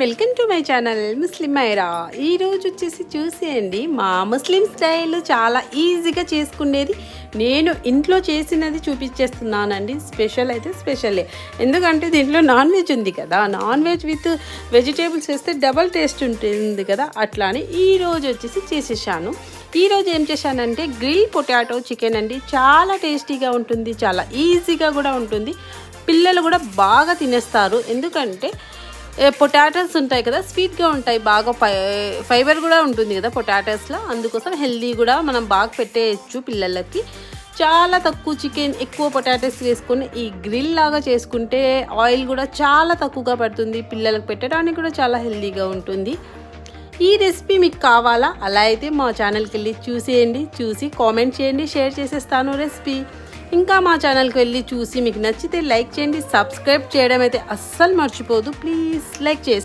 Welcome to my channel ముస్లిం మైరా. ఈరోజు వచ్చేసి చూసేయండి, మా ముస్లిం స్టైల్ చాలా ఈజీగా చేసుకునేది నేను ఇంట్లో చేసినది చూపించేస్తున్నానండి. స్పెషల్ అయితే స్పెషలే, ఎందుకంటే దీంట్లో నాన్ వెజ్ ఉంది కదా. నాన్ వెజ్ విత్ వెజిటేబుల్స్ వేస్తే డబల్ టేస్ట్ ఉంటుంది కదా, అట్లా అని ఈరోజు వచ్చేసి చేసేసాను. ఈరోజు ఏం చేశానంటే గ్రిల్ పొటాటో చికెన్ అండి. చాలా టేస్టీగా ఉంటుంది, చాలా ఈజీగా కూడా ఉంటుంది. పిల్లలు కూడా బాగా తినేస్తారు, ఎందుకంటే పొటాటోస్ ఉంటాయి కదా, స్వీట్గా ఉంటాయి, బాగా ఫైబర్ కూడా ఉంటుంది కదా పొటాటోస్లో. అందుకోసం హెల్దీ కూడా మనం బాగా పెట్టేయచ్చు పిల్లలకి. చాలా తక్కువ చికెన్, ఎక్కువ పొటాటోస్ వేసుకొని ఈ గ్రిల్ లాగా చేసుకుంటే ఆయిల్ కూడా చాలా తక్కువగా పడుతుంది. పిల్లలకు పెట్టడానికి కూడా చాలా హెల్దీగా ఉంటుంది. ఈ రెసిపీ మీకు కావాలా? అలా అయితే మా ఛానల్కి వెళ్ళి చూసేయండి, చూసి కామెంట్ చేయండి, షేర్ చేసేస్తాను రెసిపీ. ఇంకా మా ఛానల్కి వెళ్ళి చూసి మీకు నచ్చితే లైక్ చేయండి, సబ్స్క్రైబ్ చేయడం అయితే అస్సలు మర్చిపోదు. ప్లీజ్ లైక్ చేసి